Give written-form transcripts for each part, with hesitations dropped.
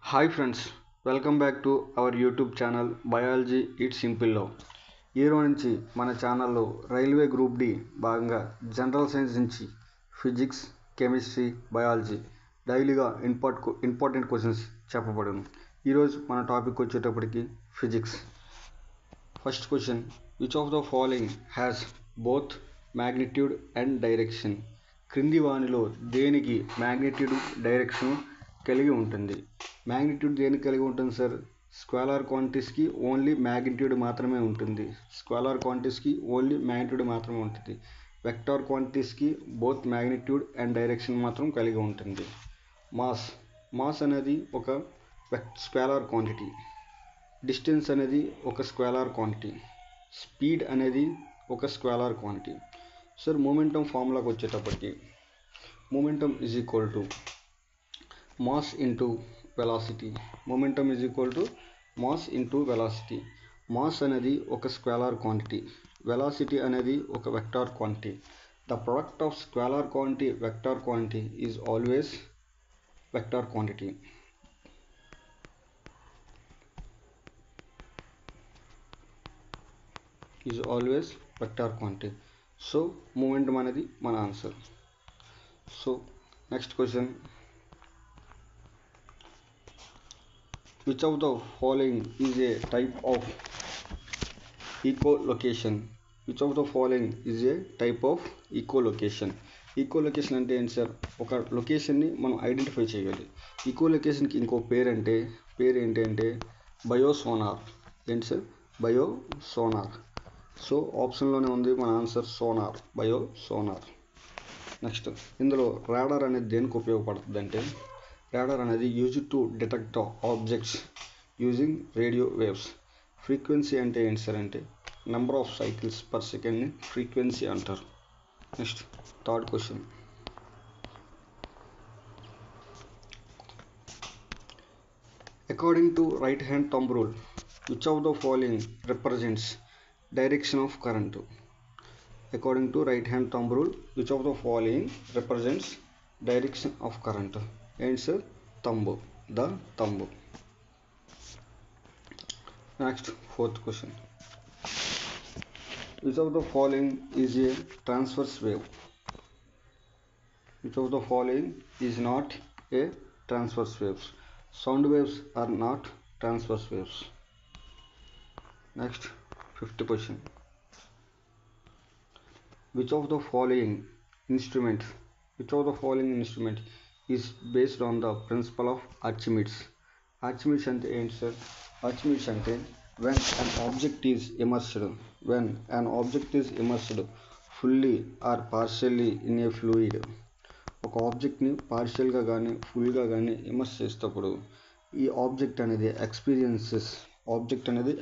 Hi friends, welcome back to our YouTube channel biology it's సింపుల్లో. ఈరోజు నుంచి మన ఛానల్లో రైల్వే గ్రూప్ డి భాగంగా జనరల్ సైన్స్ నుంచి ఫిజిక్స్, కెమిస్ట్రీ, బయాలజీ డైలీగా ఇంపార్టెంట్ క్వశ్చన్స్ చెప్పబడును. ఈరోజు మన టాపిక్ వచ్చేటప్పటికి physics. First question, which of the following has both magnitude and direction? క్రింది వానిలో దేనికి మ్యాగ్నిట్యూడ్ డైరెక్షన్ కలిగి ఉంటుంది? మ్యాగ్నిట్యూడ్ దేనికి కలిగి ఉంటుంది సార్? స్కేలార్ క్వాంటిటీస్కి ఓన్లీ మ్యాగ్నిట్యూడ్ మాత్రమే ఉంటుంది. స్కేలార్ క్వాంటిటీస్కి ఓన్లీ మ్యాగ్నిట్యూడ్ మాత్రమే ఉంటుంది. వెక్టార్ క్వాంటిటీస్కి బోత్ మ్యాగ్నిట్యూడ్ అండ్ డైరెక్షన్ మాత్రం కలిగి ఉంటుంది. మాస్ అనేది ఒక స్కేలార్ క్వాంటిటీ. డిస్టెన్స్ అనేది ఒక స్కేలార్ క్వాంటిటీ. స్పీడ్ అనేది ఒక స్కేలార్ క్వాంటిటీ. సార్ మొమెంటం ఫార్ములాకి వచ్చేటప్పటికి momentum is equal to mass into velocity. Momentum is equal to mass into velocity. Mass అనేది ఒక స్కేలార్ క్వాంటిటీ, వెలాసిటీ అనేది ఒక vector quantity. The product of scalar quantity vector quantity is always vector quantity. Is always vector quantity. So momentum అనేది మన answer. So next question, which of the following is a type of echolocation? Which of the following is a type of echolocation? ఈకోలొకేషన్ అంటే ఏంటి sir? ఒక లొకేషన్ని మనం identify చేయాలి. ఈకోలొకేషన్కి ఇంకో పేరు ఏంటంటే బయోసోనార్. ఏంటి సార్? బయోసోనార్. సో ఆప్షన్లోనే ఉంది మన ఆన్సర్ సోనార్, బయోసోనార్. నెక్స్ట్, ఇందులో రాడార్ అనేది దేనికి ఉపయోగపడుతుంది అంటే, రాడార్ అనేది used to detect the objects using radio waves. Frequency అంటే ఏంటి సార్ అంటే నెంబర్ ఆఫ్ సైకిల్స్ పర్ సెకండ్ని ఫ్రీక్వెన్సీ అంటారు. Next third question, according to right hand thumb rule, which of the following represents direction of current? According to right hand thumb rule, which of the following represents direction of current? Answer, thumb, the thumb. Next, fourth question, which of the following is a transverse wave? Which of the following is not a transverse wave? Sound waves are not transverse waves. Next, fifth question, which of the following instrument is based on the principle of Archimedes? Archimedes ante enti sir? Archimedes ante when an object is immersed fully or partially in a fluid. ఒక ఆబ్జెక్ట్ని పార్షియల్గా కానీ ఫుల్గా కానీ immerse చేసేటప్పుడు ఈ object అనేది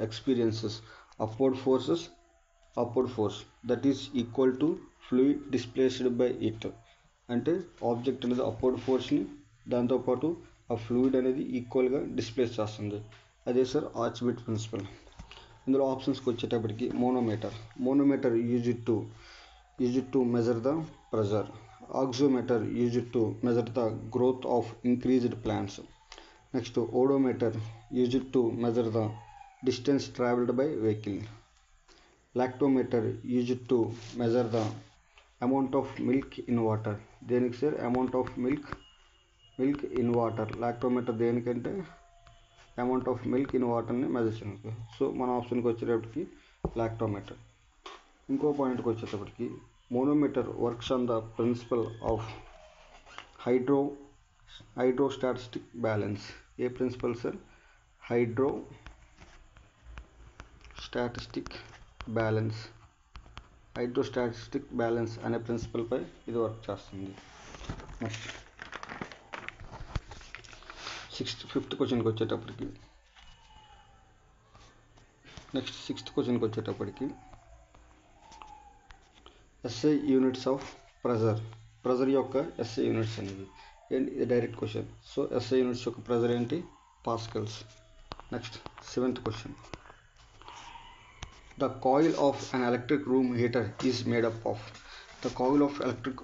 experiences upward force that is equal to fluid displaced by it. అంటే object అనేది upward ఫోర్స్ని దాంతోపాటు ఆ ఫ్లూయిడ్ అనేది ఈక్వల్గా డిస్ప్లేస్ చేస్తుంది. అదే సార్ ఆర్చిమెడ్ ప్రిన్సిపల్. ఇందులో ఆప్షన్స్కి వచ్చేటప్పటికి manometer used to measure the pressure. Auxanometer used to measure the growth of increased plants. Next, odometer used to measure the distance travelled by vehicle. Lactometer used to measure the amount of milk in water. దేనికి sir? Amount of milk in water. Lactometer దేనికంటే amount of milk in వాటర్ని measure చేయడానికి. So మన ఆప్షన్కి వచ్చేటప్పటికి lactometer. ఇంకో పాయింట్కి వచ్చేటప్పటికి manometer works on the principle of hydrostatic balance. A principal sir? Hydrostatic balance అనే ప్రిన్సిపల్ పై ఇది వర్క్ చేస్తుంది. నెక్స్ట్ సిక్స్త్ క్వశ్చన్కి వచ్చేటప్పటికి ఎస్ఐ యూనిట్స్ ఆఫ్ ప్రెజర్ యొక్క ఎస్ఐ యూనిట్స్ అనేది ఏంటి? ఇది direct question. So SI units యొక్క ప్రెజర్ ఏంటి? Pascal's. Next seventh question, the coil of an electric room heater is made up of. The coil of electric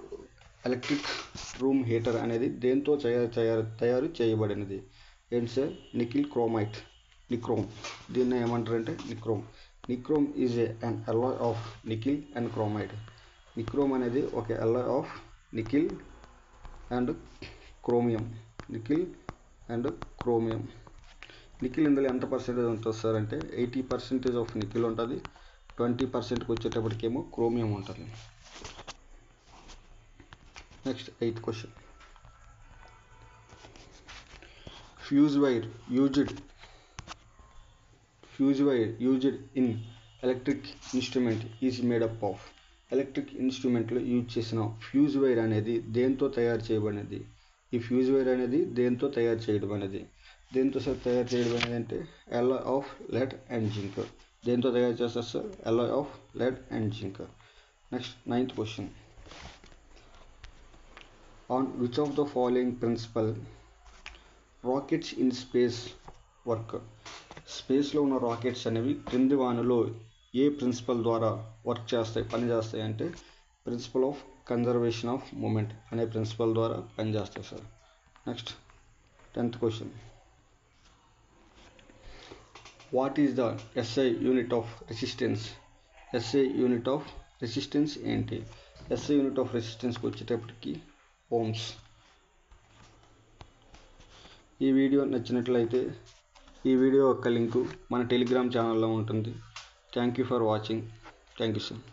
room heater అనేది దేంతో తయారు చేయబడినది? ఏంటి సార్? Nickel chromite, nichrome. దీన్ని ఏమంటారంటే nichrome. Nichrome is an alloy of nickel and chromide. Nichrome అనేది ఒక alloy of nickel and chromium. Nickel and chromium. Nickel ఇందులో ఎంత పర్సెంటేజ్ ఉంటుంది సార్ అంటే 80% ఆఫ్ నికిల్ ఉంటుంది, 20%కి వచ్చేటప్పటికేమో క్రోమియం ఉంటుంది. Next 8th question. Fuse wire used in electric instrument is made up of. Electric ఇన్స్ట్రుమెంట్లో యూజ్ చేసిన ఫ్యూజ్ వైర్ అనేది దేంతో తయారు చేయబడినది? ఈ ఫ్యూజ్ వైర్ అనేది దేంతో తయారు చేయడం అనేది, దేంతో సార్ తయారు చేయడం అనేది అంటే alloy of lead and zinc. దేంతో తయారు చేస్తారు సార్? alloy of lead and zinc. Next 9th question. On which of the following principle rockets in space work? స్పేస్లో ఉన్న రాకెట్స్ అనేవి క్రింది వానిలో ఏ ప్రిన్సిపల్ ద్వారా పనిచేస్తాయి అంటే principle of conservation of momentum అనే ప్రిన్సిపల్ ద్వారా పనిచేస్తాయి sir. Next 10th question. What is the SI unit of resistance? SI unit of resistance ఏంటి? SI యూనిట్ ఆఫ్ రెసిస్టెన్స్కి వచ్చేటప్పటికి ఓమ్స్. ఈ వీడియో నచ్చినట్లయితే ఈ వీడియో యొక్క లింకు మన టెలిగ్రామ్ ఛానల్లో ఉంటుంది. Thank you for watching. Thank you sir.